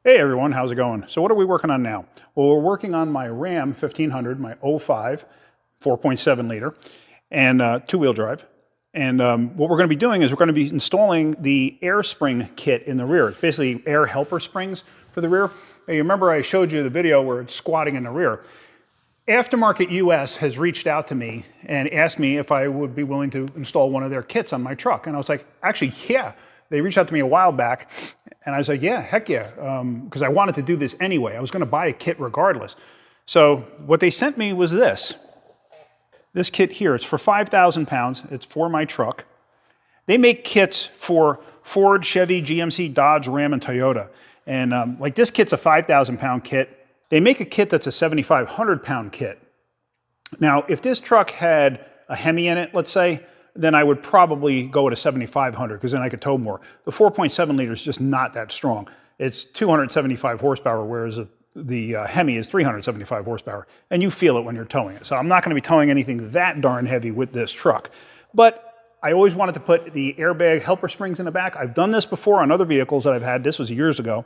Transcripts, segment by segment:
Hey everyone, how's it going? So what are we working on now? Well, we're working on my Ram 1500, my 05, 4.7 liter, and two-wheel drive. And what we're going to be doing is we're going to be installing the air spring kit in the rear. It's basically air helper springs for the rear. Now, you remember I showed you the video where it's squatting in the rear. AftermarketUS has reached out to me and asked me if I would be willing to install one of their kits on my truck. And I was like, actually, yeah. They reached out to me a while back, and I was like, yeah, heck yeah, because I wanted to do this anyway. I was going to buy a kit regardless. So what they sent me was this. This kit here, it's for 5,000 pounds. It's for my truck. They make kits for Ford, Chevy, GMC, Dodge, Ram, and Toyota. And like this kit's a 5,000 pound kit. They make a kit that's a 7,500 pound kit. Now, if this truck had a Hemi in it, let's say, then I would probably go at a 7,500 because then I could tow more. The 4.7 liter is just not that strong. It's 275 horsepower, whereas the Hemi is 375 horsepower. And you feel it when you're towing it. So I'm not going to be towing anything that darn heavy with this truck. But I always wanted to put the airbag helper springs in the back. I've done this before on other vehicles that I've had. This was years ago.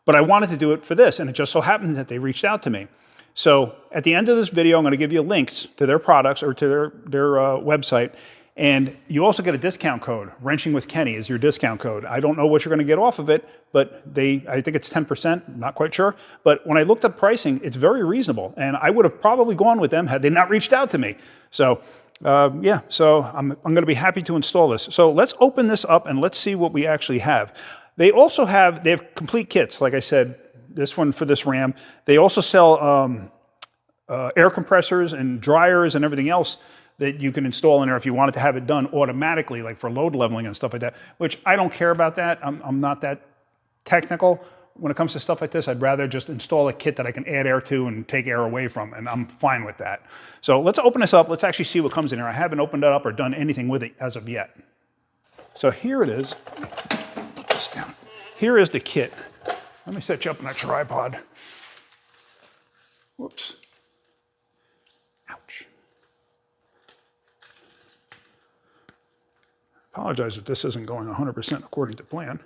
But I wanted to do it for this, and it just so happened that they reached out to me. So at the end of this video, I'm going to give you links to their products or to their website. And you also get a discount code. Wrenching with Kenny is your discount code. I don't know what you're going to get off of it, but I think it's 10%, not quite sure. But when I looked up pricing, it's very reasonable. And I would have probably gone with them had they not reached out to me. So yeah, so I'm going to be happy to install this. So let's open this up and let's see what we actually have. They have complete kits, like I said, this one for this Ram. They also sell air compressors and dryers and everything else that you can install in there if you wanted to have it done automatically, like for load leveling and stuff like that, which I don't care about that. I'm not that technical when it comes to stuff like this. I'd rather just install a kit that I can add air to and take air away from, and I'm fine with that. So let's open this up. Let's actually see what comes in here. I haven't opened it up or done anything with it as of yet. So here it is. Put this down. Here is the kit. Let me set you up on a tripod. Whoops. Ouch. Apologize if this isn't going 100% according to plan.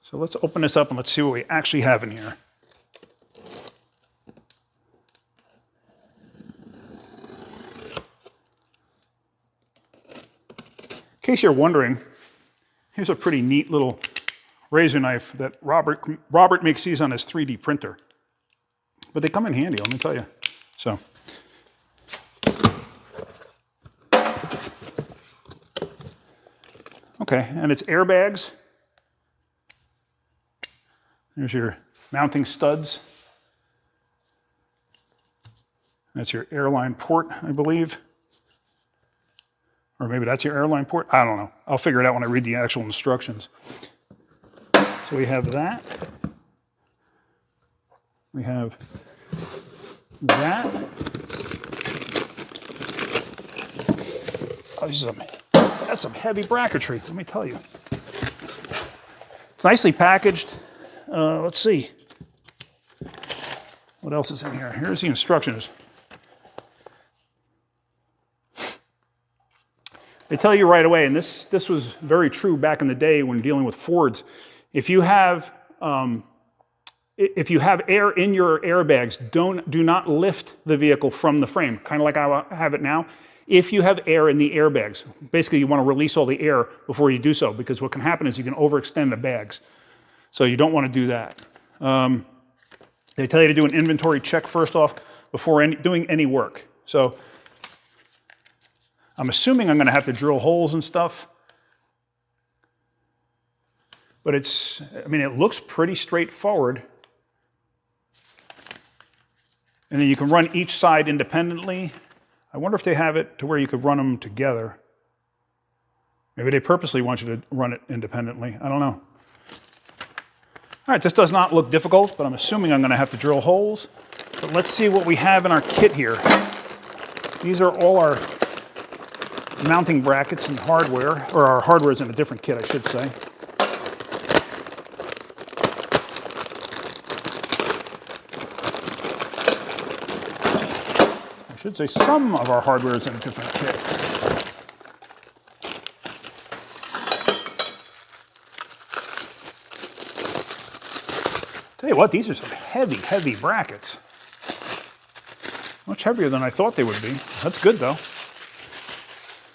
So let's open this up and let's see what we actually have in here. In case you're wondering, here's a pretty neat little razor knife that Robert makes these on his 3D printer. But they come in handy, let me tell you. So. Okay, and it's airbags. There's your mounting studs. That's your airline port, I believe. Or maybe that's your airline port. I don't know. I'll figure it out when I read the actual instructions. So we have that. We have that. Oh, that's some heavy bracketry, let me tell you. It's nicely packaged. Let's see. What else is in here? Here's the instructions. They tell you right away, and this was very true back in the day when dealing with Fords. If you have air in your airbags, do not lift the vehicle from the frame, kind of like I have it now. If you have air in the airbags, basically you want to release all the air before you do so, because what can happen is you can overextend the bags. So you don't want to do that. They tell you to do an inventory check first off before doing any work. So I'm assuming I'm going to have to drill holes and stuff. But it looks pretty straightforward. And then you can run each side independently. I wonder if they have it to where you could run them together. Maybe they purposely want you to run it independently. I don't know. All right, this does not look difficult, but I'm assuming I'm going to have to drill holes. But let's see what we have in our kit here. These are all our mounting brackets and hardware, or our hardware is in a different kit, I should say. I should say some of our hardware is in a different kit. Tell you what, these are some heavy, heavy brackets. Much heavier than I thought they would be. That's good though.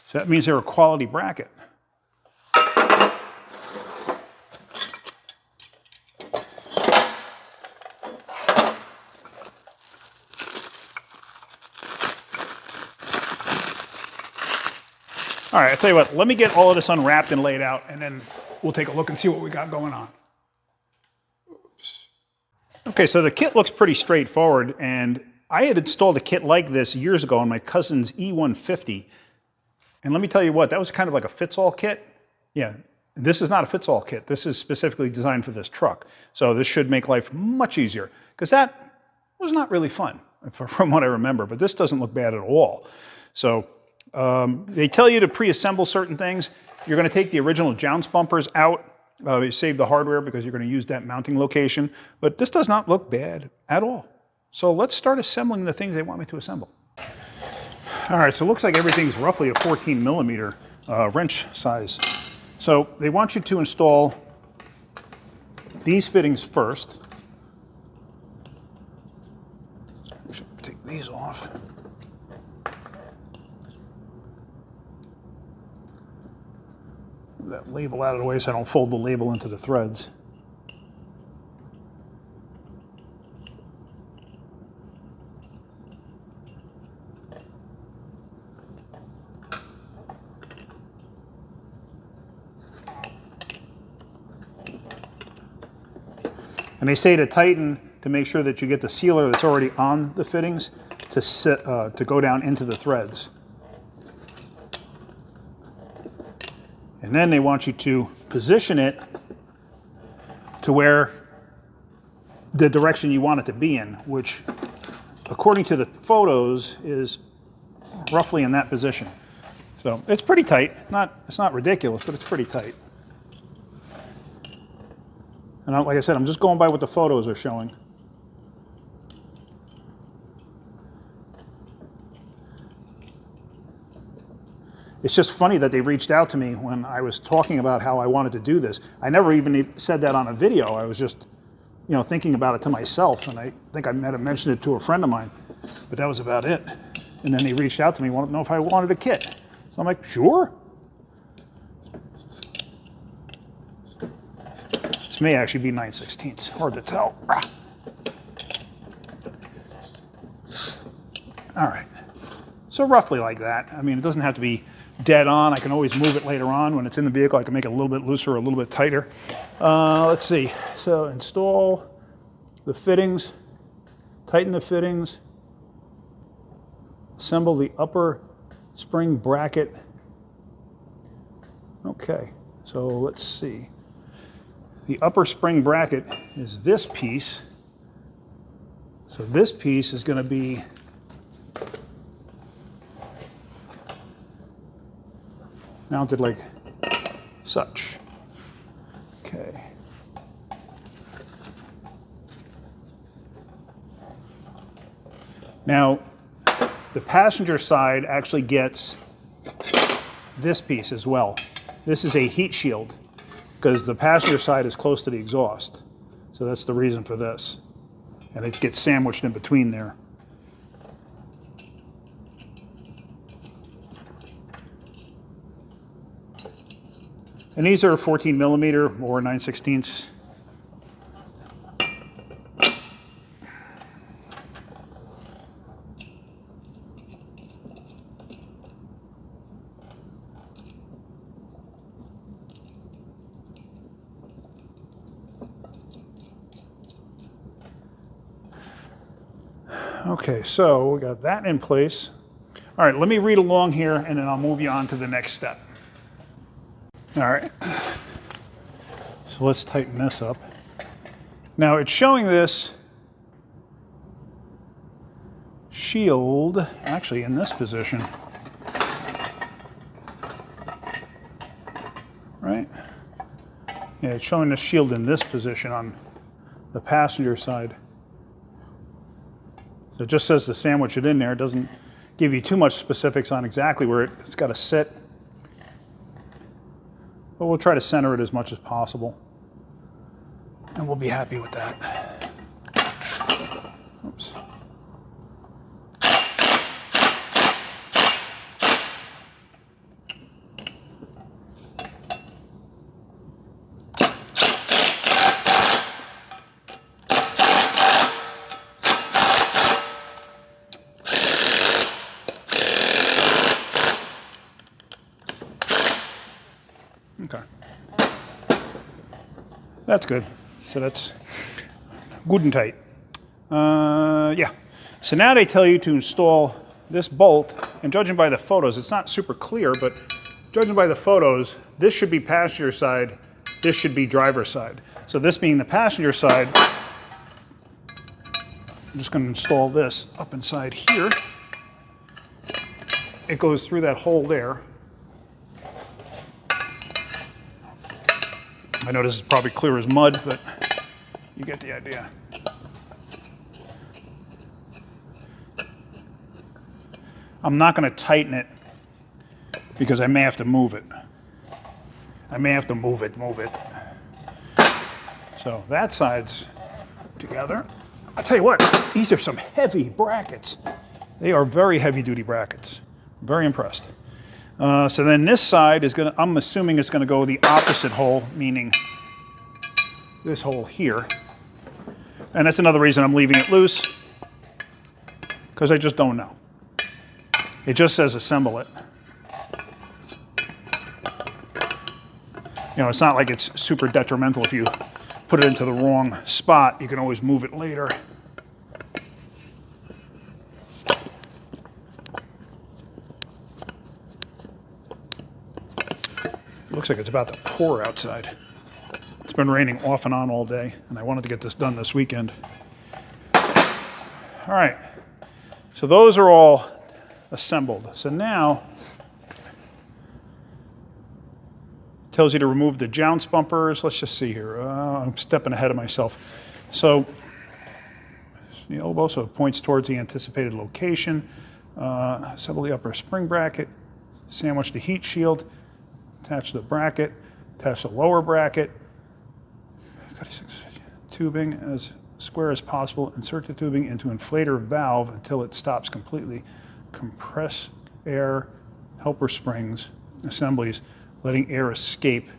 So that means they're a quality bracket. All right, I'll tell you what, let me get all of this unwrapped and laid out, and then we'll take a look and see what we got going on. Oops. Okay, so the kit looks pretty straightforward, and I had installed a kit like this years ago on my cousin's E150. And let me tell you what, that was kind of like a fits-all kit. Yeah, this is not a fits-all kit. This is specifically designed for this truck. So this should make life much easier, because that was not really fun, from what I remember, but this doesn't look bad at all. So they tell you to pre-assemble certain things. You're going to take the original jounce bumpers out. You save the hardware because you're going to use that mounting location. But this does not look bad at all. So let's start assembling the things they want me to assemble. All right, so it looks like everything's roughly a 14 millimeter wrench size. So they want you to install these fittings first. We should take these off. That label out of the way so I don't fold the label into the threads. And they say to tighten to make sure that you get the sealer that's already on the fittings to go down into the threads. And then they want you to position it to where the direction you want it to be in, which according to the photos is roughly in that position. So it's pretty tight. It's not ridiculous, but it's pretty tight. And like I said, I'm just going by what the photos are showing. It's just funny that they reached out to me when I was talking about how I wanted to do this. I never even said that on a video. I was just, thinking about it to myself, and I think I might have mentioned it to a friend of mine, but that was about it. And then they reached out to me, wanted to know if I wanted a kit. So I'm like, sure. This may actually be 9/16. Hard to tell. All right. So roughly like that. I mean, it doesn't have to be dead on. I can always move it later on when it's in the vehicle. I can make it a little bit looser or a little bit tighter. Let's see. So install the fittings, tighten the fittings, assemble the upper spring bracket. Okay, so let's see. The upper spring bracket is this piece. So this piece is going to be mounted like such. Okay. Now, the passenger side actually gets this piece as well. This is a heat shield because the passenger side is close to the exhaust. So that's the reason for this. And it gets sandwiched in between there. And these are 14 millimeter or 9/16. Okay, so we got that in place. All right, let me read along here and then I'll move you on to the next step. All right, so let's tighten this up. Now it's showing this shield actually in this position, right? Yeah, it's showing the shield in this position on the passenger side. So it just says to sandwich it in there. It doesn't give you too much specifics on exactly where it's got to sit. But we'll try to center it as much as possible. And we'll be happy with that. Oops. Okay. That's good. So that's good and tight. Yeah. So now they tell you to install this bolt, and judging by the photos, it's not super clear, but judging by the photos, this should be passenger side, this should be driver side. So this being the passenger side, I'm just going to install this up inside here. It goes through that hole there. I know this is probably clear as mud, but you get the idea. I'm not going to tighten it because I may have to move it. I may have to move it. So that side's together. I'll tell you what, these are some heavy brackets. They are very heavy duty brackets. Very impressed. So then this side is going to, I'm assuming it's going to go the opposite hole, meaning this hole here. And that's another reason I'm leaving it loose, because I just don't know. It just says assemble it. You know, it's not like it's super detrimental if you put it into the wrong spot. You can always move it later. It looks like it's about to pour outside. It's been raining off and on all day, and I wanted to get this done this weekend. All right, so those are all assembled. So now, it tells you to remove the jounce bumpers. Let's just see here. I'm stepping ahead of myself. So, the elbow, so it points towards the anticipated location. Assemble the upper spring bracket. Sandwich the heat shield. Attach the bracket. Attach the lower bracket. Tubing as square as possible. Insert the tubing into inflator valve until it stops completely. Compress air helper springs assemblies, letting air escape.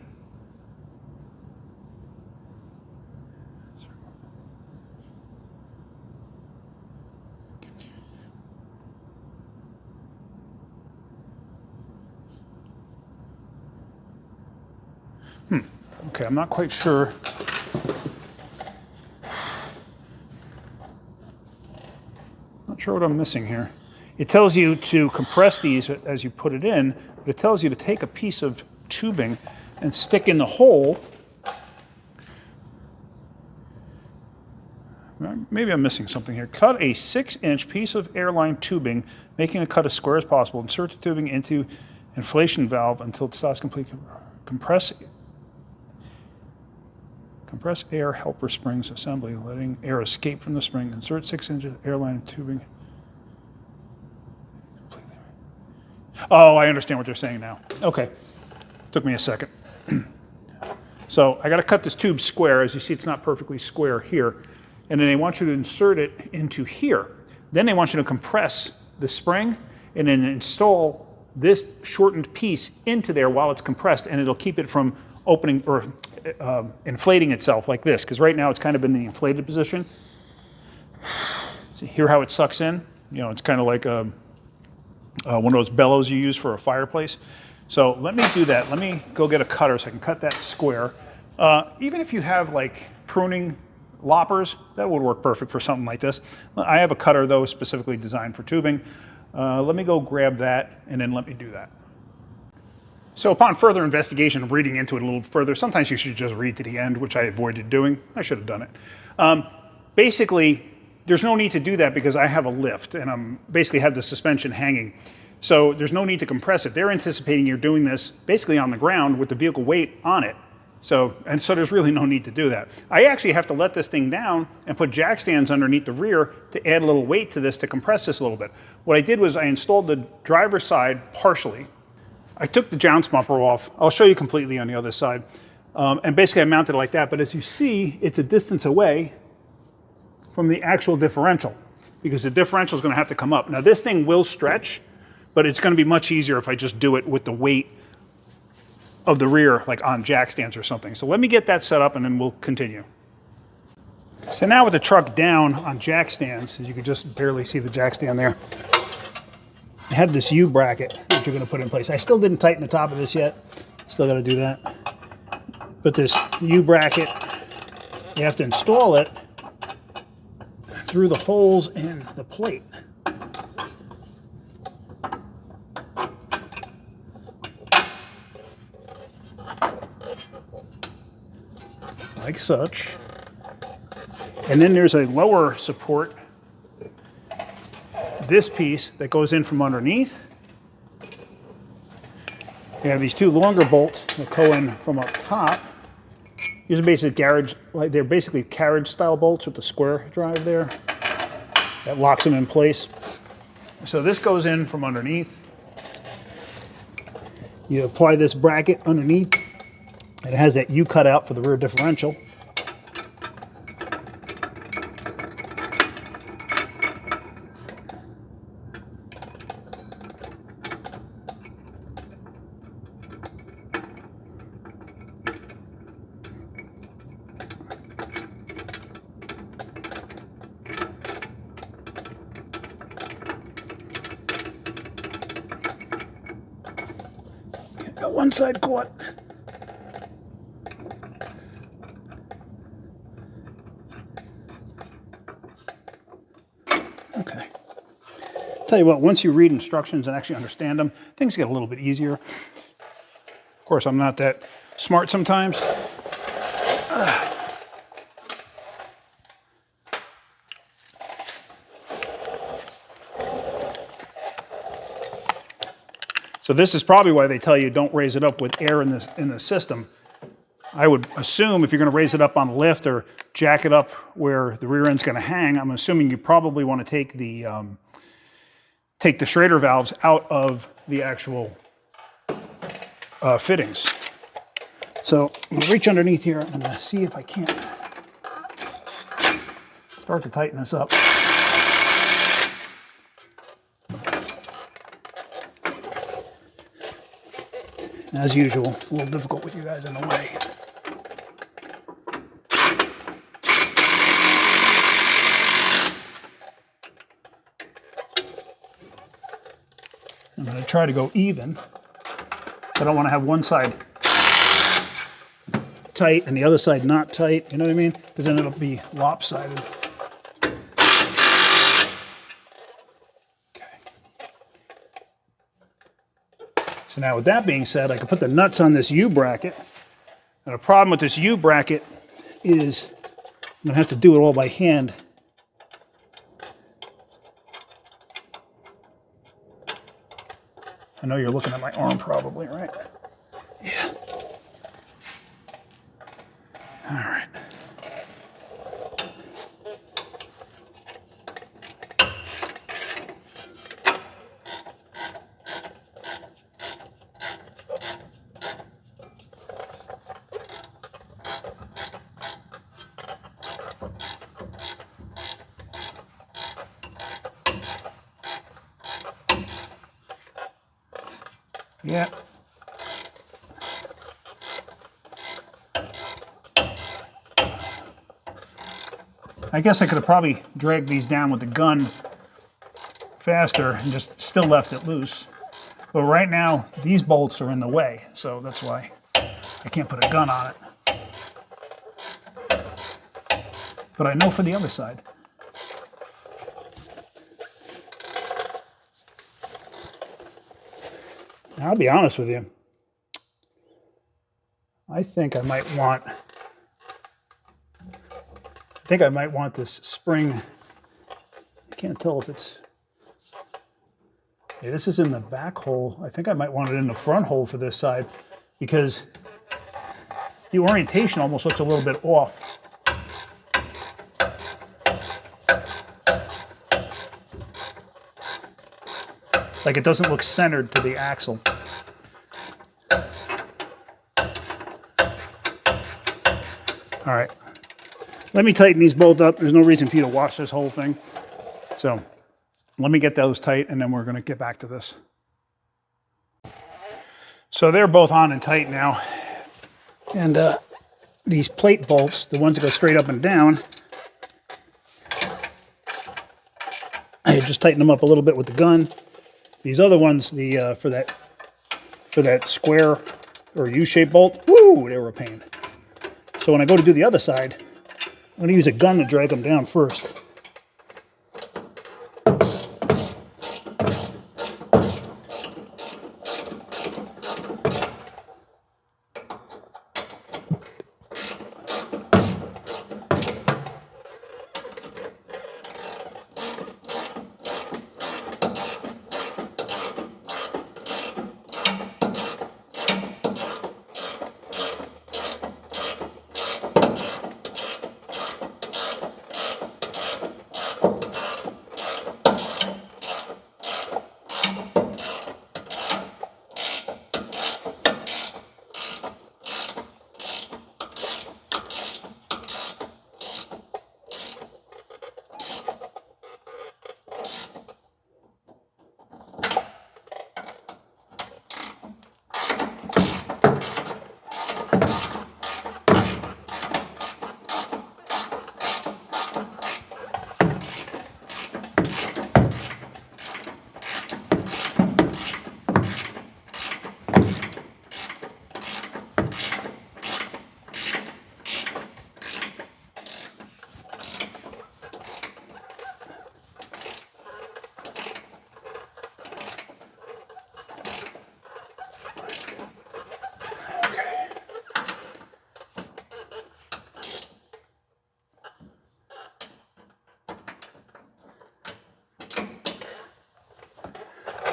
Okay, I'm not quite sure. Not sure what I'm missing here. It tells you to compress these as you put it in, but it tells you to take a piece of tubing and stick in the hole. Maybe I'm missing something here. Cut a 6-inch piece of airline tubing, making a cut as square as possible. Insert the tubing into inflation valve until it stops completely. Compress air helper springs assembly, letting air escape from the spring. Insert 6-inch airline tubing. Oh, I understand what they're saying now. Okay, took me a second. So I got to cut this tube square. As you see, it's not perfectly square here. And then they want you to insert it into here. Then they want you to compress the spring and then install this shortened piece into there while it's compressed, and it'll keep it from opening or inflating itself like this, because right now it's kind of in the inflated position. See, hear how it sucks in? You know, it's kind of like one of those bellows you use for a fireplace. So let me do that. Let me go get a cutter so I can cut that square. Even if you have like pruning loppers, that would work perfect for something like this. I have a cutter though specifically designed for tubing. Let me go grab that and then let me do that. So upon further investigation of reading into it a little further, sometimes you should just read to the end, which I avoided doing. I should have done it. Basically, there's no need to do that because I have a lift and I'm basically have the suspension hanging. So there's no need to compress it. They're anticipating you're doing this basically on the ground with the vehicle weight on it. So there's really no need to do that. I actually have to let this thing down and put jack stands underneath the rear to add a little weight to this to compress this a little bit. What I did was I installed the driver's side partially. I took the jounce bumper off. I'll show you completely on the other side. And basically I mounted it like that, but as you see, it's a distance away from the actual differential, because the differential is going to have to come up. Now this thing will stretch, but it's going to be much easier if I just do it with the weight of the rear, like on jack stands or something. So let me get that set up and then we'll continue. So now with the truck down on jack stands, as you can just barely see the jack stand there, I have this U bracket that you're going to put in place. I still didn't tighten the top of this yet. Still got to do that. But this U bracket, you have to install it through the holes in the plate. Like such. And then there's a lower support, this piece that goes in from underneath. You have these two longer bolts that go in from up top. These are basically they're basically carriage style bolts with the square drive there. That locks them in place. So this goes in from underneath. You apply this bracket underneath. And it has that U cutout for the rear differential. Got one side caught. Okay. Tell you what, once you read instructions and actually understand them, things get a little bit easier. Of course, I'm not that smart sometimes. So this is probably why they tell you don't raise it up with air in the system. I would assume if you're going to raise it up on a lift or jack it up where the rear end's going to hang, I'm assuming you probably want to take the Schrader valves out of the actual fittings. So I'm going to reach underneath here and I'm going to see if I can't start to tighten this up. As usual, it's a little difficult with you guys in the way. I'm going to try to go even. I don't want to have one side tight and the other side not tight, you know what I mean? Because then it'll be lopsided. So now with that being said, I can put the nuts on this U bracket. And the problem with this U bracket is I'm going to have to do it all by hand. I know you're looking at my arm probably, right? Yeah. All right. Yeah. I guess I could have probably dragged these down with the gun faster and just still left it loose. But right now, these bolts are in the way, so that's why I can't put a gun on it. But I know for the other side. Now, I'll be honest with you. I think I might want this spring. I can't tell if it's. Yeah, this is in the back hole. I think I might want it in the front hole for this side because the orientation almost looks a little bit off. Like it doesn't look centered to the axle. All right. let me tighten these both up. There's no reason for you to wash this whole thing. So let me get those tight, and then we're going to get back to this. So they're both on and tight now. And these plate bolts, the ones that go straight up and down, I just tighten them up a little bit with the gun. These other ones, the for that square or U-shaped bolt, woo, they were a pain. So when I go to do the other side, I'm going to use a gun to drag them down first.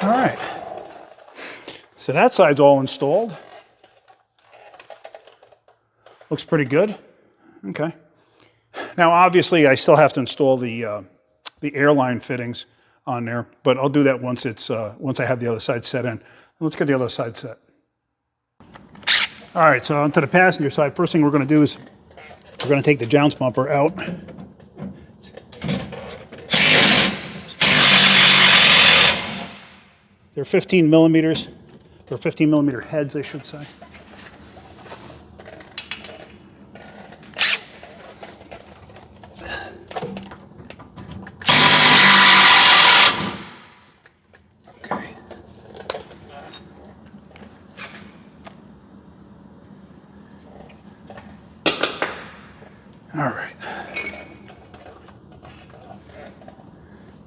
All right, so that side's all installed. Looks pretty good. Okay. Now, obviously, I still have to install the airline fittings on there, but I'll do that once once I have the other side set in. Let's get the other side set. All right, so onto the passenger side. First thing we're going to do is we're going to take the jounce bumper out. They're 15 millimeters, or 15 millimeter heads, I should say. Okay. All right.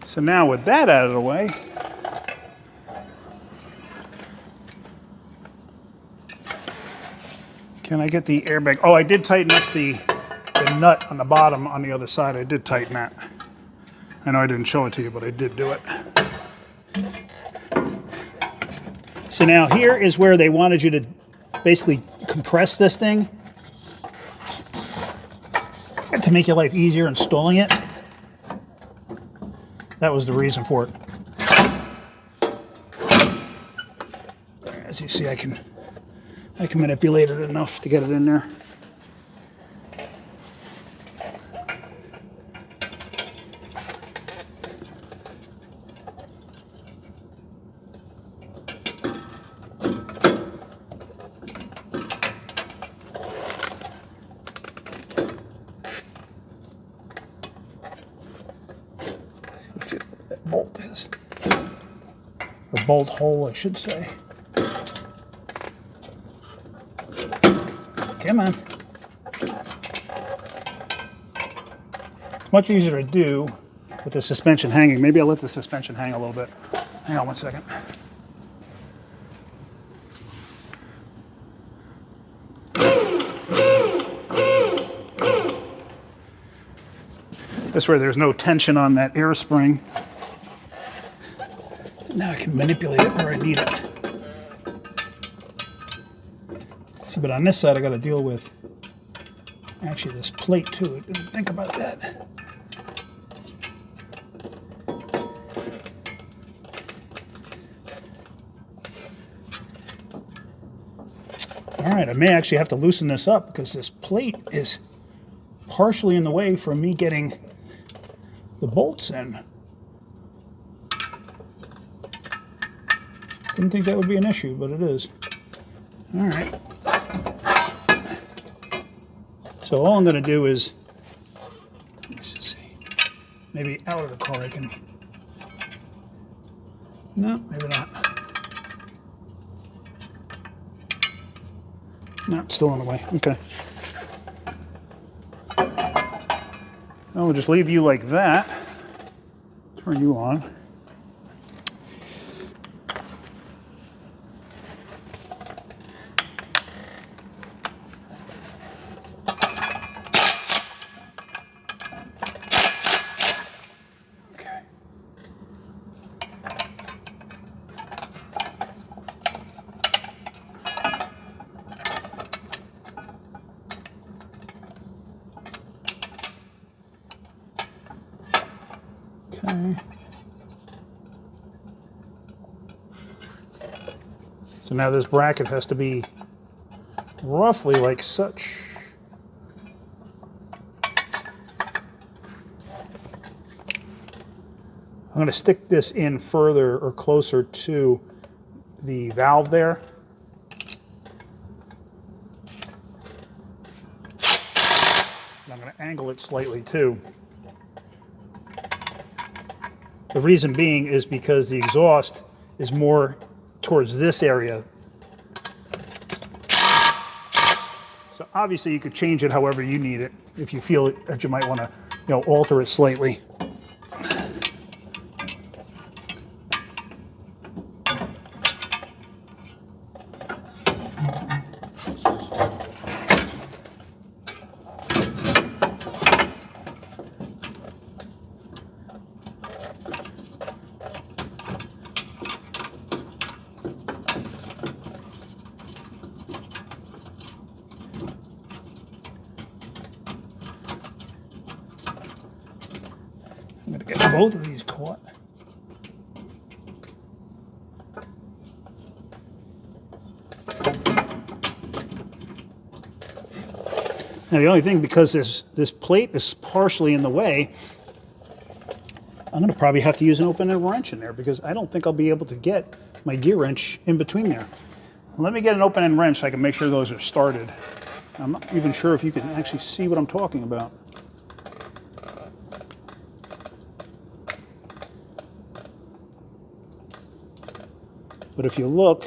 So now with that out of the way, can I get the airbag? Oh, I did tighten up the nut on the bottom on the other side. I did tighten that. I know I didn't show it to you, but I did do it. So now here is where they wanted you to basically compress this thing to make your life easier installing it. That was the reason for it. As you see, I can manipulate it enough to get it in there. See where that bolt is. Or bolt hole, I should say. Come on. It's much easier to do with the suspension hanging. Maybe I'll let the suspension hang a little bit. Hang on one second. This way there's no tension on that air spring. Now I can manipulate it where I need it. See, but on this side I got to deal with actually this plate too. I didn't think about that. All right, I may actually have to loosen this up because this plate is partially in the way for me getting the bolts in. Didn't think that would be an issue, but it is. All right. So all I'm going to do is, let's see, maybe out of the car I can, no, maybe not. No, it's still in the way. Okay. I'll just leave you like that. Turn you on. Okay. So now this bracket has to be roughly like such. I'm going to stick this in further or closer to the valve there. And I'm going to angle it slightly too. The reason being is because the exhaust is more towards this area. So obviously you could change it however you need it if you feel that you might want to, alter it slightly. I'm going to get both of these caught. Now the only thing, because this plate is partially in the way, I'm going to probably have to use an open-end wrench in there because I don't think I'll be able to get my gear wrench in between there. Let me get an open-end wrench so I can make sure those are started. I'm not even sure if you can actually see what I'm talking about. But if you look,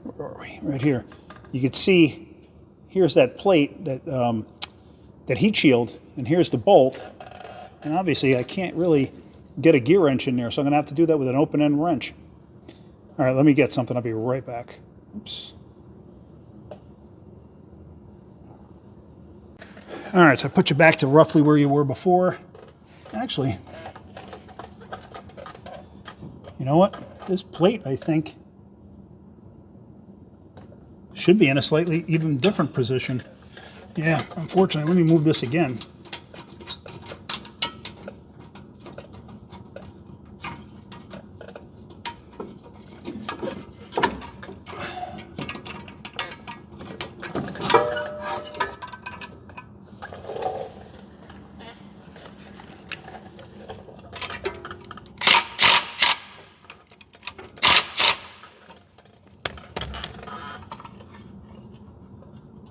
where are we? Right here. You can see here's that plate, that heat shield, and here's the bolt. And obviously I can't really get a gear wrench in there, so I'm going to have to do that with an open-end wrench. All right, let me get something. I'll be right back. Oops. All right, so I put you back to roughly where you were before. Actually, you know what? This plate, I think, should be in a slightly even different position. Yeah, unfortunately, let me move this again.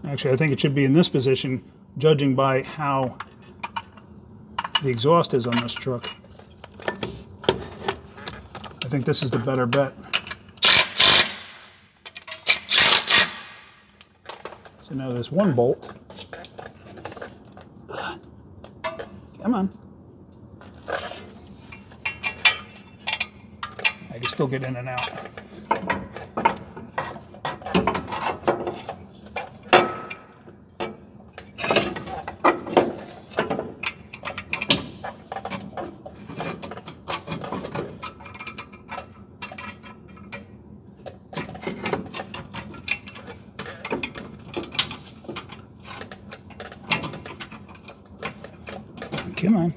Actually, I think it should be in this position, judging by how the exhaust is on this truck. I think this is the better bet. So now there's one bolt. Come on. I can still get in and out. Come on.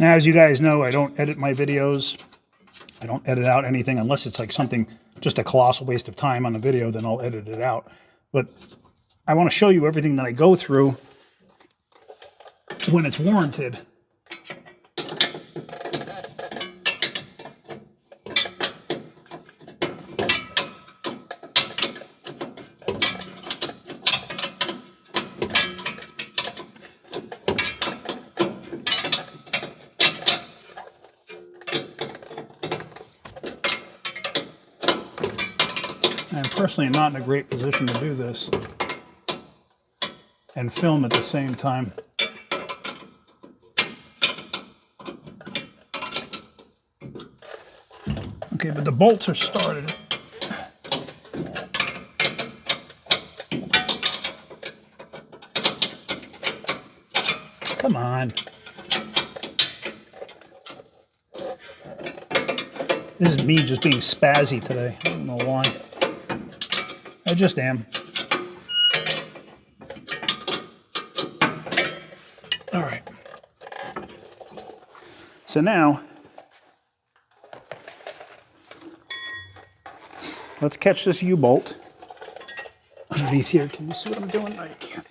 Now, as you guys know, I don't edit my videos. I don't edit out anything unless it's like something, just a colossal waste of time on the video, then I'll edit it out. But I want to show you everything that I go through when it's warranted. I'm personally not in a great position to do this and film at the same time. Okay, but the bolts are started. Come on. This is me just being spazzy today. I don't know why. I just am. All right. So now, let's catch this U-bolt underneath here. Can you see what I'm doing? No, you can't.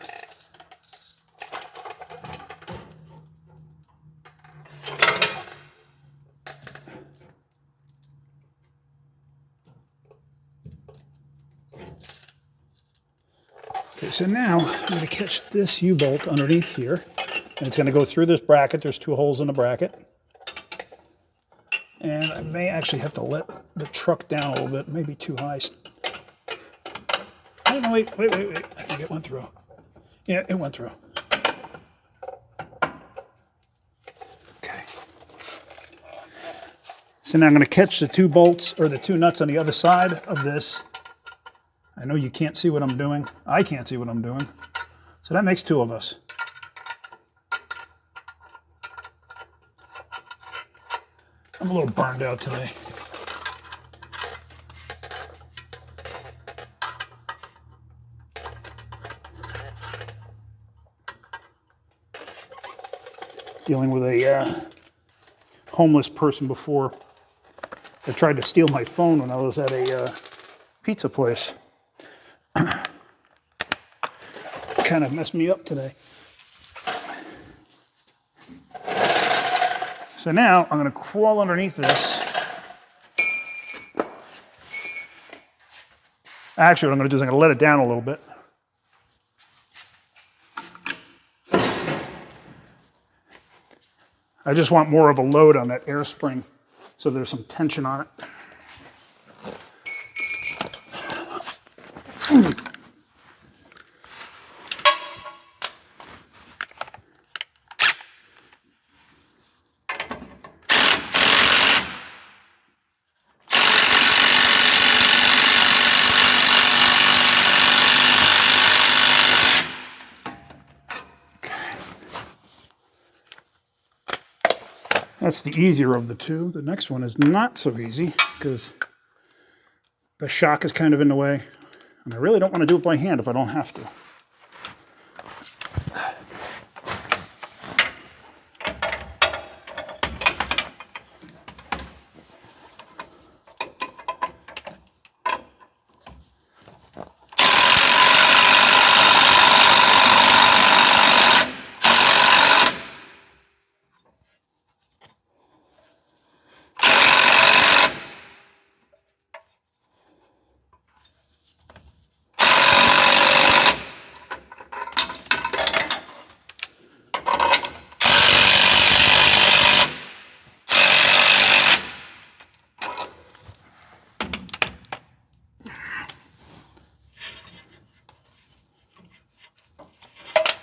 Okay, so now I'm going to catch this U-bolt underneath here, and it's going to go through this bracket. There's 2 holes in the bracket. And I may actually have to let the truck down a little bit, maybe too high. Oh, no, wait. I think it went through. Yeah, it went through. Okay. So now I'm going to catch the 2 bolts, or the 2 nuts on the other side of this. I know you can't see what I'm doing. I can't see what I'm doing. So that makes 2 of us. I'm a little burned out today. Dealing with a homeless person before that tried to steal my phone when I was at a pizza place. Kind of messed me up today. So now I'm going to crawl underneath this. Actually, what I'm going to do is I'm going to let it down a little bit. I just want more of a load on that air spring, so there's some tension on it. That's the easier of the 2. The next one is not so easy because the shock is kind of in the way. And I really don't want to do it by hand if I don't have to.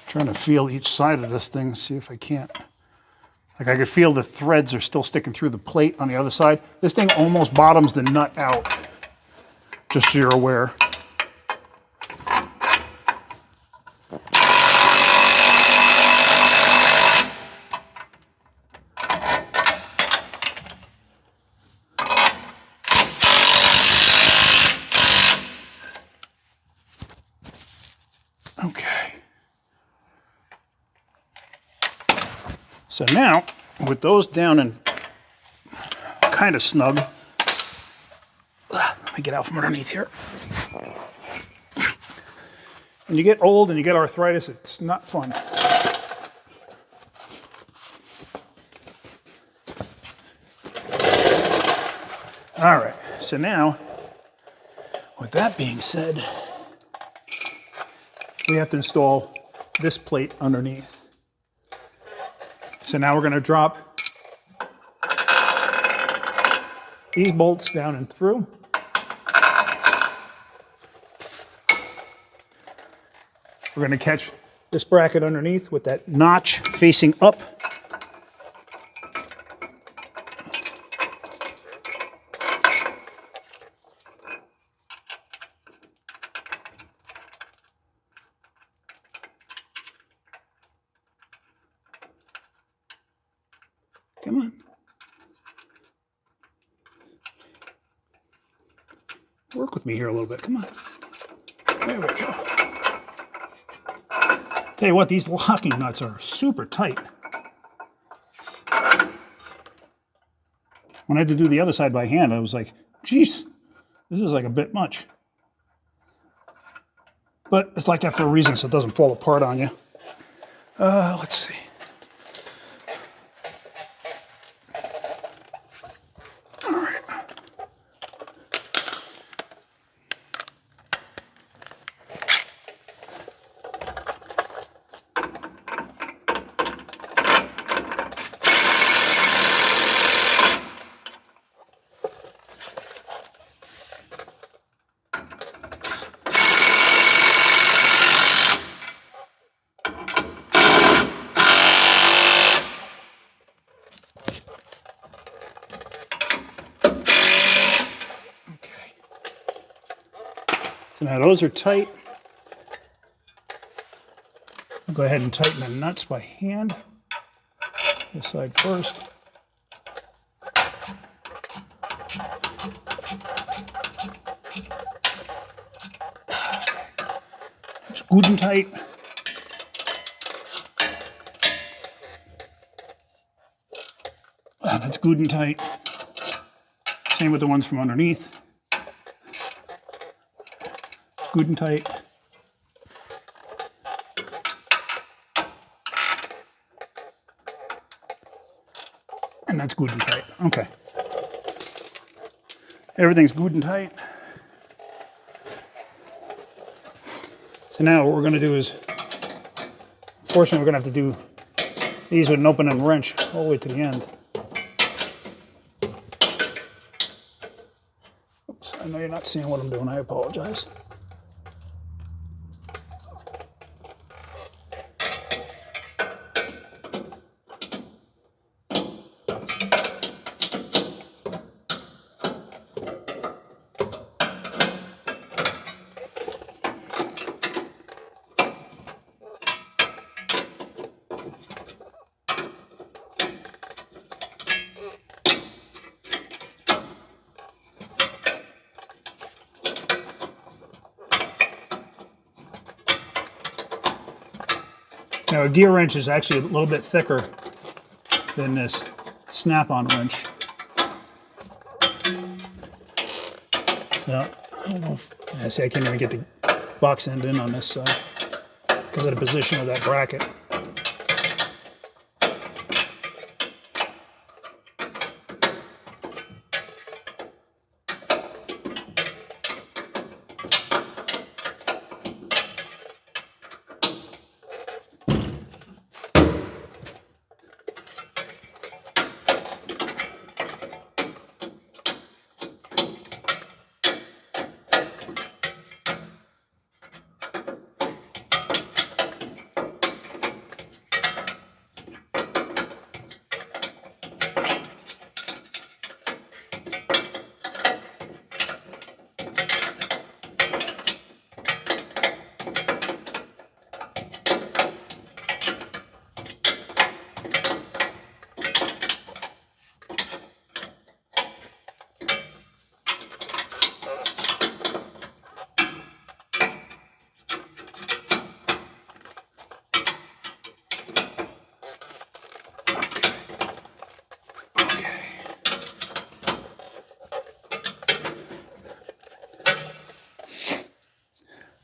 Trying to feel each side of this thing, see if I can't. Like I could feel the threads are still sticking through the plate on the other side. This thing almost bottoms the nut out, just so you're aware. Okay. So now with those down and kind of snug, let me get out from underneath here. When you get old and you get arthritis, it's not fun. All right, so now, with that being said, we have to install this plate underneath. So now we're going to drop these bolts down and through. We're going to catch this bracket underneath with that notch facing up. Come on. Work with me here a little bit. Come on. There we go. Tell you what, these locking nuts are super tight. When I had to do the other side by hand, I was like, geez, this is like a bit much. But it's like that for a reason, so it doesn't fall apart on you. Let's see. So now those are tight. I'll go ahead and tighten the nuts by hand. This side first. It's good and tight. That's good and tight. Same with the ones from underneath. Good and tight. And that's good and tight. Okay. Everything's good and tight. So now what we're going to do is, unfortunately, we're going to have to do these with an open end wrench all the way to the end. Oops, I know you're not seeing what I'm doing. I apologize. Now a gear wrench is actually a little bit thicker than this snap-on wrench. So, I don't know if, I can't even get the box end in on this side because of the position of that bracket.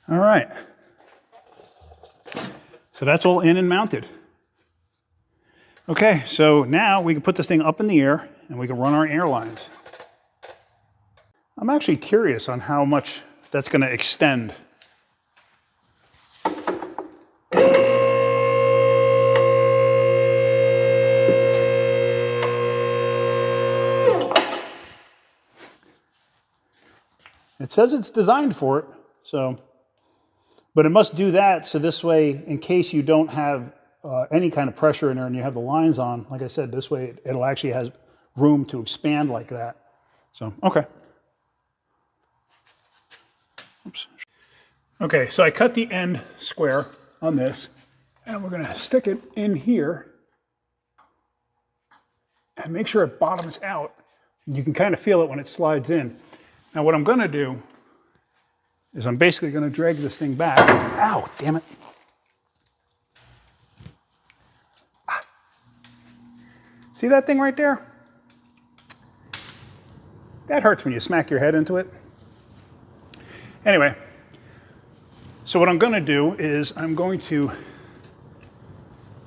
All right. So that's all in and mounted. Okay, so now we can put this thing up in the air and we can run our airlines. I'm actually curious on how much that's going to extend. It says it's designed for it, so, but it must do that so this way, in case you don't have any kind of pressure in there and you have the lines on, like I said, this way it'll actually has room to expand like that. So, okay. Oops. Okay, so I cut the end square on this, and we're gonna stick it in here and make sure it bottoms out. You can kind of feel it when it slides in. Now what I'm gonna do is I'm basically gonna drag this thing back. Ow, damn it. See that thing right there? That hurts when you smack your head into it. Anyway, so what I'm going to do is I'm going to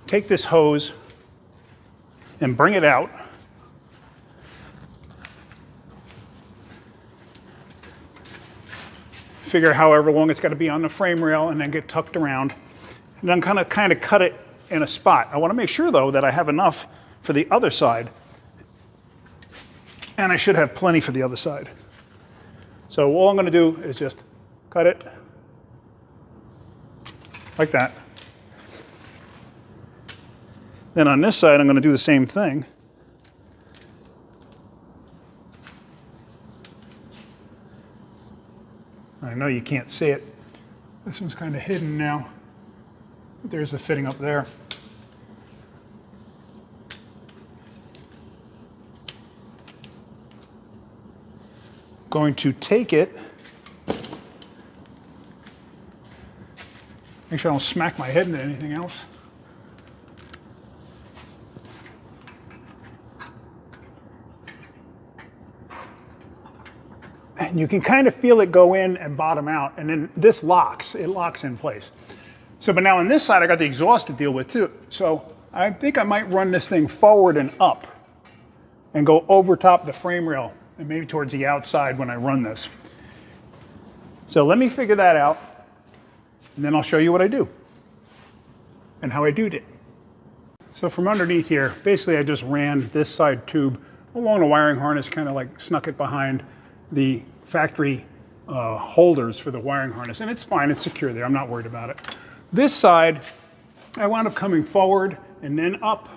take this hose and bring it out. Figure however long it's got to be on the frame rail and then get tucked around. And then kind of cut it in a spot. I want to make sure though that I have enough for the other side, and I should have plenty for the other side. So all I'm going to do is just cut it like that. Then on this side I'm going to do the same thing. I know you can't see it. This one's kind of hidden now, but there's a fitting up there. Going to take it, make sure I don't smack my head into anything else. And you can kind of feel it go in and bottom out, and then this locks, it locks in place. So, but now on this side I got the exhaust to deal with too. So I think I might run this thing forward and up and go over top the frame rail and maybe towards the outside when I run this. So let me figure that out, and then I'll show you what I do and how I do it. So from underneath here, basically I just ran this side tube along the wiring harness, kind of like snuck it behind the factory holders for the wiring harness, and it's fine, it's secure there, I'm not worried about it. This side, I wound up coming forward and then up.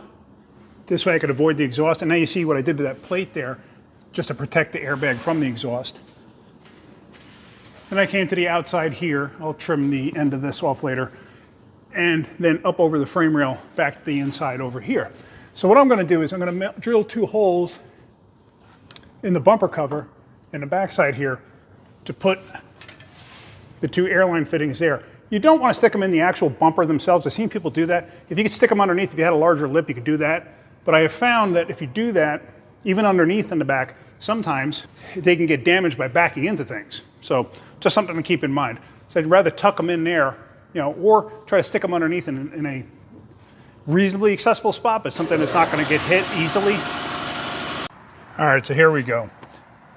This way I could avoid the exhaust, and now you see what I did to that plate there, just to protect the airbag from the exhaust. Then I came to the outside here. I'll trim the end of this off later. And then up over the frame rail, back to the inside over here. So what I'm gonna do is I'm gonna drill 2 holes in the bumper cover in the backside here to put the 2 airline fittings there. You don't wanna stick them in the actual bumper themselves. I've seen people do that. If you could stick them underneath, if you had a larger lip, you could do that. But I have found that if you do that, even underneath in the back, sometimes they can get damaged by backing into things. So just something to keep in mind. So I'd rather tuck them in there, you know, or try to stick them underneath in a reasonably accessible spot, but something that's not going to get hit easily. All right, so here we go.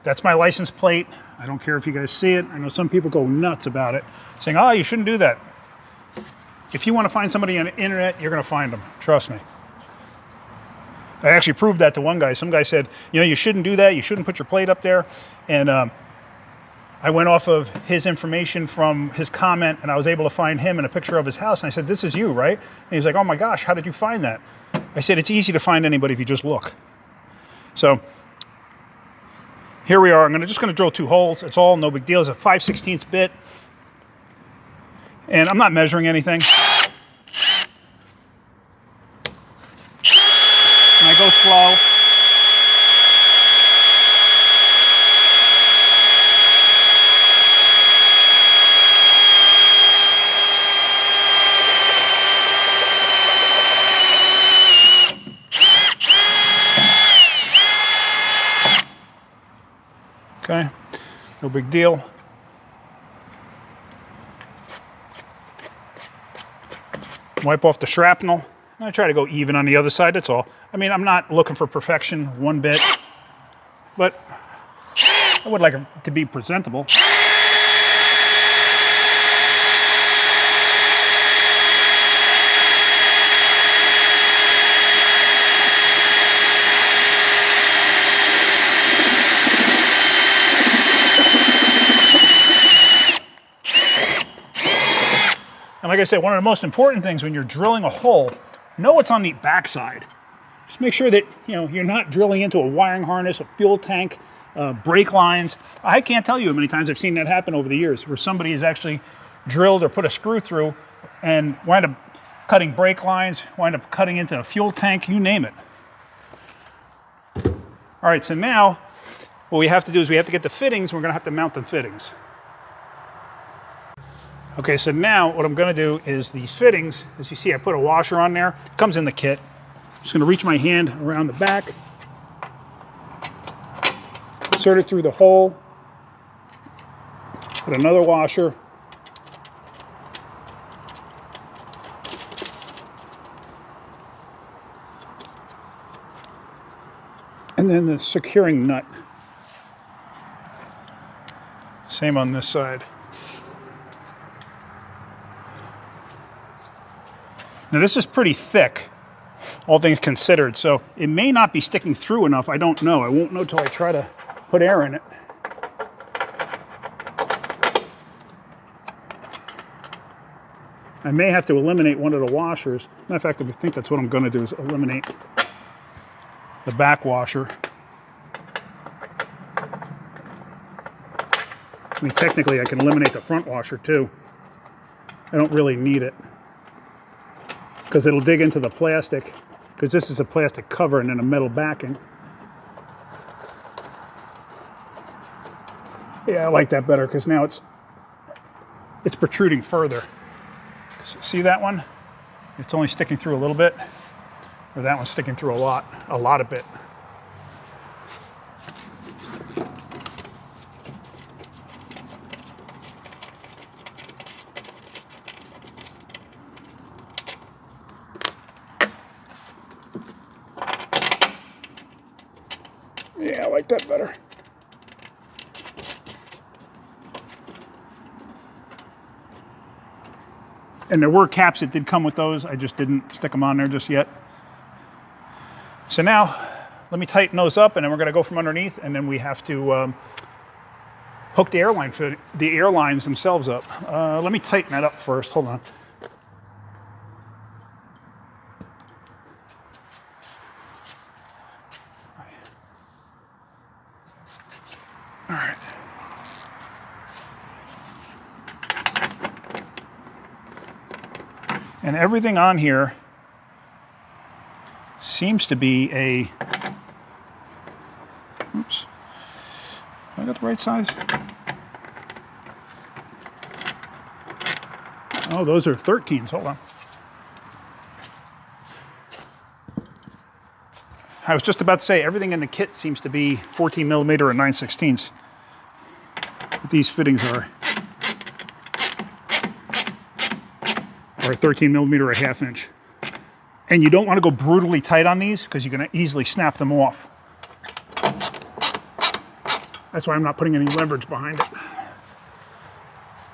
That's my license plate. I don't care if you guys see it. I know some people go nuts about it, saying, oh, you shouldn't do that. If you want to find somebody on the internet, you're going to find them. Trust me. I actually proved that to one guy. Some guy said, you know, you shouldn't do that. You shouldn't put your plate up there. And I went off of his information from his comment, and I was able to find him in a picture of his house. And I said, this is you, right? And he's like, oh my gosh, how did you find that? I said, it's easy to find anybody if you just look. So here we are. I'm just going to drill 2 holes. It's all no big deal. It's a 5/16 bit. And I'm not measuring anything. And I go slow. Okay, no big deal. Wipe off the shrapnel. I try to go even on the other side, that's all. I mean, I'm not looking for perfection one bit, but I would like it to be presentable. And like I said, one of the most important things when you're drilling a hole, know what's on the backside. Just make sure that you're not drilling into a wiring harness, a fuel tank, brake lines. I can't tell you how many times I've seen that happen over the years, where somebody has actually drilled or put a screw through and wind up cutting brake lines, wind up cutting into a fuel tank, you name it. All right, so now what we have to do is we have to get the fittings. We're going to have to mount the fittings. Okay, so now what I'm going to do is these fittings, as you see, I put a washer on there. It comes in the kit. I'm just going to reach my hand around the back, insert it through the hole, put another washer, and then the securing nut. Same on this side. Now this is pretty thick, all things considered, so it may not be sticking through enough. I don't know. I won't know till I try to put air in it. I may have to eliminate one of the washers. Matter of fact, I think that's what I'm going to do, is eliminate the back washer. I mean, technically I can eliminate the front washer too. I don't really need it, because it'll dig into the plastic, because this is a plastic cover and then a metal backing. Yeah, I like that better, because now it's protruding further. See that one? It's only sticking through a little bit, or that one's sticking through a lot of it. Yeah, I like that better. And there were caps that did come with those. I just didn't stick them on there just yet. So now, let me tighten those up, and then we're going to go from underneath, and then we have to hook the airlines themselves up. Let me tighten that up first. Hold on. All right. And everything on here seems to be a, oops, I got the right size? Oh, those are 13s, hold on. I was just about to say, everything in the kit seems to be 14 millimeter and 9/16. But these fittings are 13 millimeter, a half inch. And you don't want to go brutally tight on these, because you're going to easily snap them off. That's why I'm not putting any leverage behind it.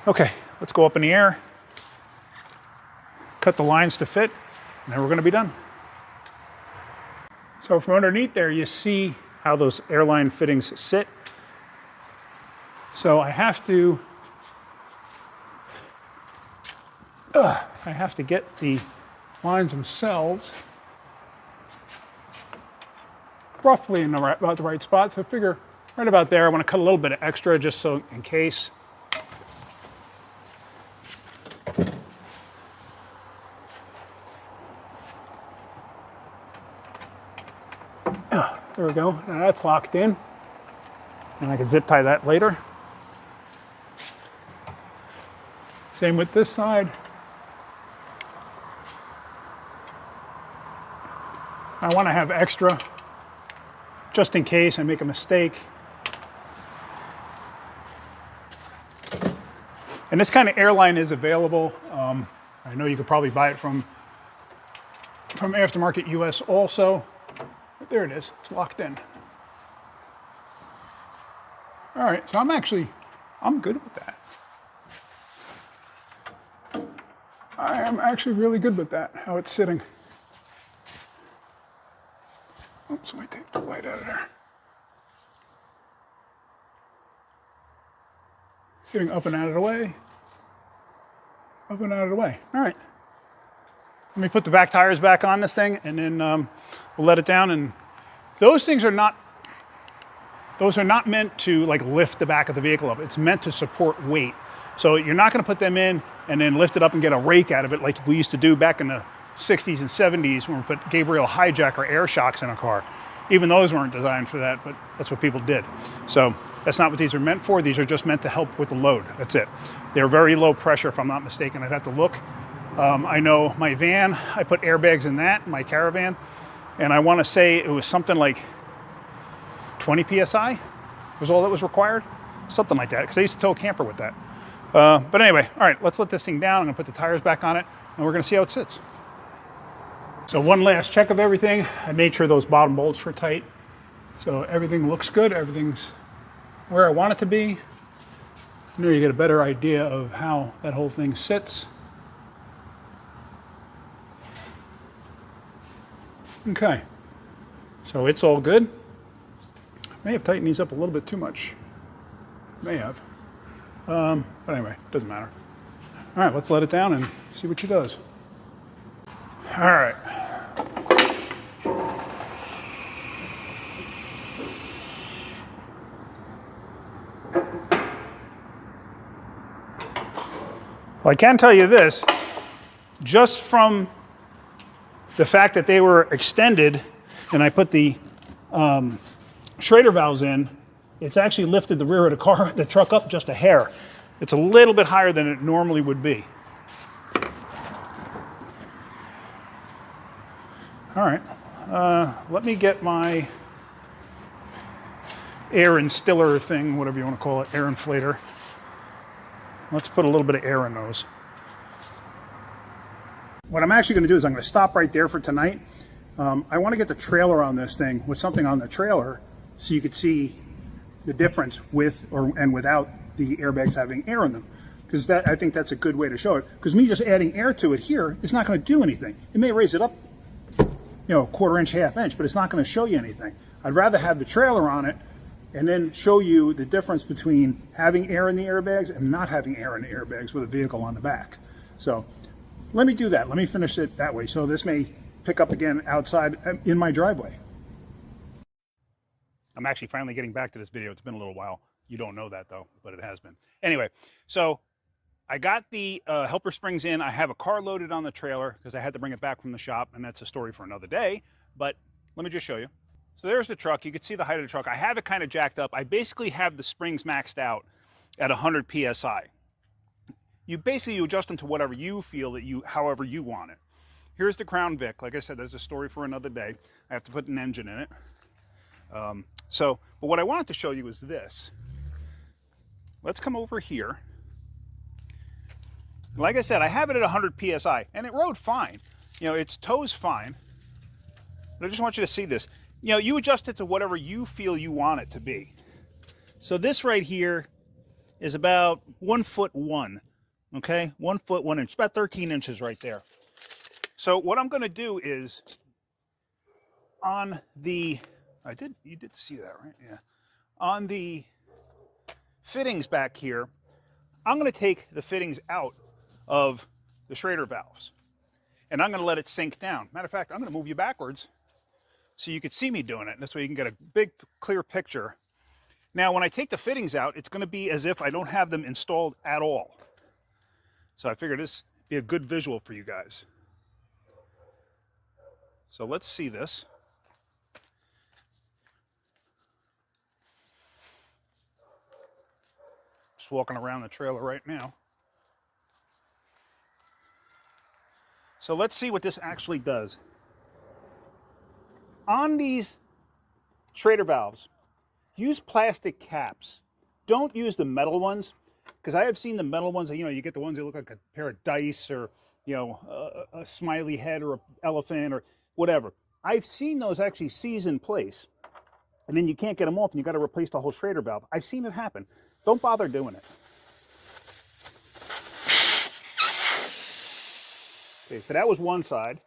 Okay, let's go up in the air, cut the lines to fit, and then we're going to be done. So from underneath there, you see how those airline fittings sit. So I have to get the lines themselves roughly in about the right spot. So I figure right about there. I want to cut a little bit of extra just so in case. There we go. Now that's locked in. And I can zip tie that later. Same with this side. I want to have extra just in case I make a mistake. And this kind of airline is available. I know you could probably buy it from from AftermarketUS also. But there it is, it's locked in. All right, so I'm good with that. I am actually really good with that, how it's sitting. Oops, let me take the light out of there. Sitting up and out of the way. Up and out of the way. All right. Let me put the back tires back on this thing, and then we'll let it down. And those things are not meant to like lift the back of the vehicle up. It's meant to support weight. So you're not going to put them in and then lift it up and get a rake out of it like we used to do back in the 60s and 70s when we put Gabriel hijacker air shocks in a car. Even those weren't designed for that, but that's what people did. So that's not what these are meant for. These are just meant to help with the load. That's it. They're very low pressure, if I'm not mistaken. I'd have to look. I know my van, I put airbags in that, my Caravan, and I want to say it was something like 20 PSI was all that was required. Something like that, because I used to tow a camper with that. But anyway, all right, let's let this thing down. I'm gonna put the tires back on it, and we're gonna see how it sits. So one last check of everything. I made sure those bottom bolts were tight. So everything looks good. Everything's where I want it to be. Now you get a better idea of how that whole thing sits. Okay, so it's all good. May have tightened these up a little bit too much. May have. But anyway, doesn't matter. All right, let's let it down and see what she does. All right. Well, I can tell you this, just from the fact that they were extended and I put the Schrader valves in, it's actually lifted the rear of the truck up just a hair. It's a little bit higher than it normally would be. All right, let me get my air instiller thing, whatever you want to call it, air inflator. Let's put a little bit of air in those. What I'm actually going to do is I'm going to stop right there for tonight. I want to get the trailer on this thing with something on the trailer so you could see the difference with and without the airbags having air in them. Because I think that's a good way to show it. Because me just adding air to it here is not going to do anything. It may raise it up, you know, a quarter inch, half inch, but it's not going to show you anything. I'd rather have the trailer on it and then show you the difference between having air in the airbags and not having air in the airbags with a vehicle on the back. So let me do that. Let me finish it that way. So this may pick up again outside in my driveway. I'm actually finally getting back to this video. It's been a little while. You don't know that though, but it has been. Anyway, so I got the helper springs in. I have a car loaded on the trailer because I had to bring it back from the shop, and that's a story for another day. But let me just show you. So there's the truck. You can see the height of the truck. I have it kind of jacked up. I basically have the springs maxed out at 100 PSI. You adjust them to whatever you feel that however you want it. Here's the Crown Vic. Like I said, there's a story for another day. I have to put an engine in it. But what I wanted to show you is this. Let's come over here. Like I said, I have it at 100 PSI, and it rode fine. You know, its tows fine. But I just want you to see this. You know, you adjust it to whatever you feel you want it to be. So this right here is about 1'1", okay? 1 foot 1 inch, about 13 inches right there. So what I'm going to do is on the, you did see that, right? Yeah. On the fittings back here, I'm going to take the fittings out of the Schrader valves, and I'm going to let it sink down. Matter of fact, I'm going to move you backwards so you could see me doing it. This way you can get a big, clear picture. Now, when I take the fittings out, it's going to be as if I don't have them installed at all. So I figured this would be a good visual for you guys. So let's see this. Just walking around the trailer right now. So let's see what this actually does. On these Schrader valves, use plastic caps. Don't use the metal ones, because I have seen the metal ones, you know, you get the ones that look like a pair of dice or you know, a smiley head or an elephant or whatever. I've seen those actually seize in place, and then you can't get them off, and you got to replace the whole Schrader valve. I've seen it happen. Don't bother doing it. Okay, so that was one side.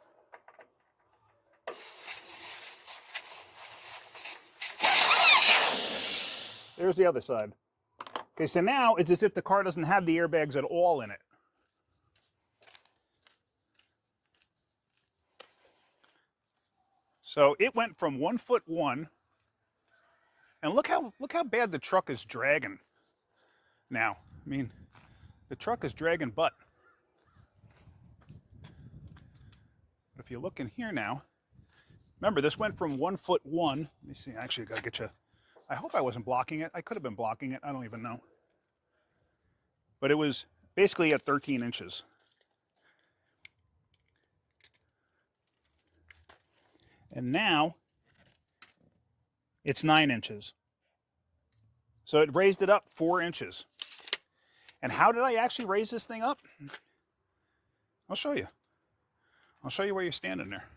There's the other side. Okay, so now it's as if the car doesn't have the airbags at all in it. So it went from 1'1", and look how bad the truck is dragging now. I mean, the truck is dragging butt. But if you look in here now, remember this went from 1'1". Let me see. Actually, I gotta get you. I hope I wasn't blocking it. I could have been blocking it. I don't even know. But it was basically at 13 inches. And now it's 9 inches. So it raised it up 4 inches. And how did I actually raise this thing up? I'll show you. I'll show you where you're standing there.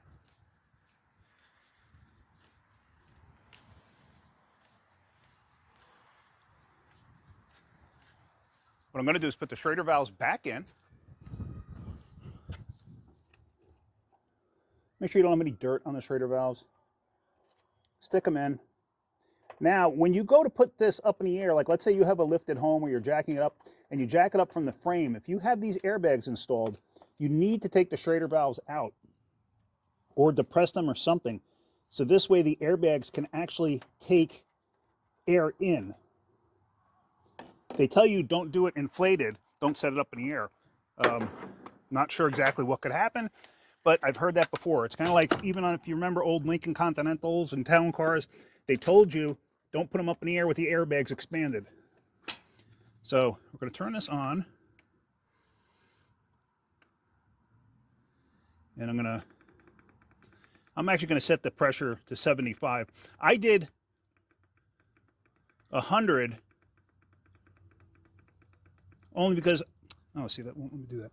What I'm going to do is put the Schrader valves back in. Make sure you don't have any dirt on the Schrader valves. Stick them in. Now, when you go to put this up in the air, like let's say you have a lift at home where you're jacking it up, and you jack it up from the frame, if you have these airbags installed, you need to take the Schrader valves out or depress them or something. So this way the airbags can actually take air in. They tell you don't do it inflated, don't set it up in the air. Not sure exactly what could happen, but I've heard that before. It's kind of like, even on, if you remember old Lincoln Continentals and town cars, they told you don't put them up in the air with the airbags expanded. So we're going to turn this on. And I'm actually going to set the pressure to 75. I did 100 only because, oh, see, that won't let me do that.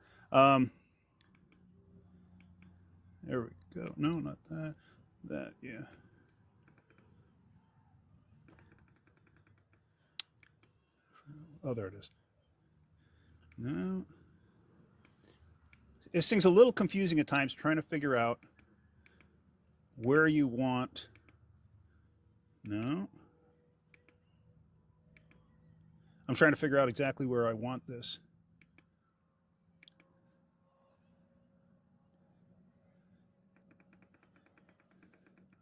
There we go. No, not that. That, yeah. Oh, there it is. No. This thing's a little confusing at times, trying to figure out where you want. No. I'm trying to figure out exactly where I want this.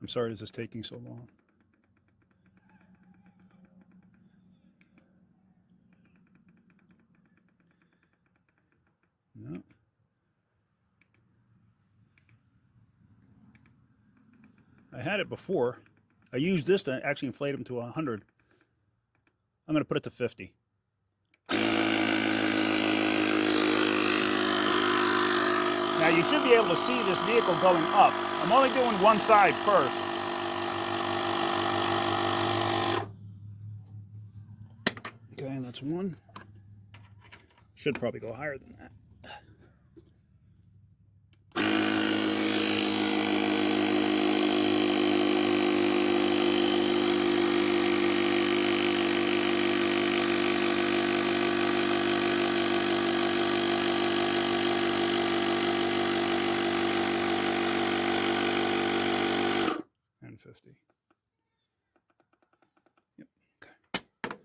I'm sorry this is taking so long. No. I had it before. I used this to actually inflate them to 100. I'm going to put it to 50. Now you should be able to see this vehicle going up. I'm only doing one side first. Okay, that's one. Should probably go higher than that. And 50. Yep. Okay.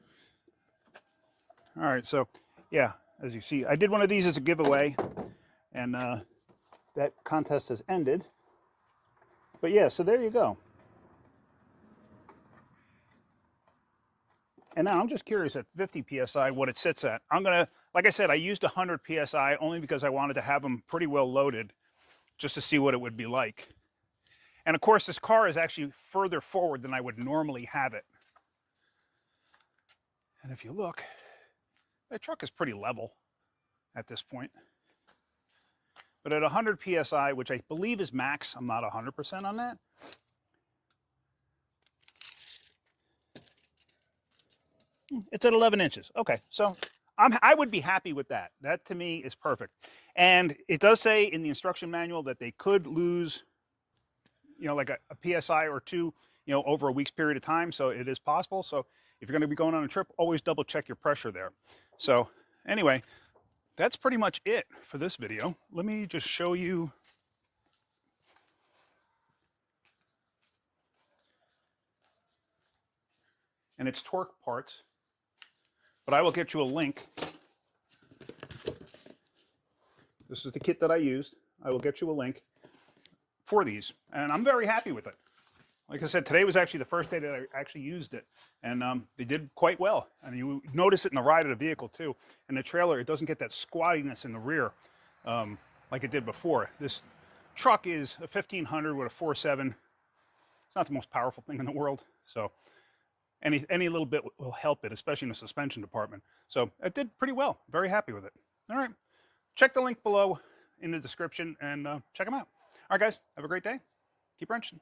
All right, so yeah, as you see, I did one of these as a giveaway, and that contest has ended. But yeah, so there you go. And now I'm just curious at 50 PSI what it sits at. I'm going to, like I said, I used 100 PSI only because I wanted to have them pretty well loaded just to see what it would be like. And of course, this car is actually further forward than I would normally have it. And if you look, the truck is pretty level at this point. But at 100 PSI, which I believe is max, I'm not 100% on that. It's at 11 inches. Okay, so I would be happy with that. That to me is perfect. And it does say in the instruction manual that they could lose, like a PSI or two, over a week's period of time. So it is possible. So if you're going to be going on a trip, always double check your pressure there. So anyway, that's pretty much it for this video. Let me just show you. And it's torque parts, but I will get you a link. This is the kit that I used. I will get you a link for these, and I'm very happy with it. Like I said, today was actually the first day that I actually used it, and they did quite well. And you notice it in the ride of the vehicle too. And the trailer, it doesn't get that squattiness in the rear like it did before. This truck is a 1500 with a 4.7. It's not the most powerful thing in the world, so any little bit will help it, especially in the suspension department. So it did pretty well. Very happy with it. All right. Check the link below in the description and check them out. All right, guys. Have a great day. Keep wrenching.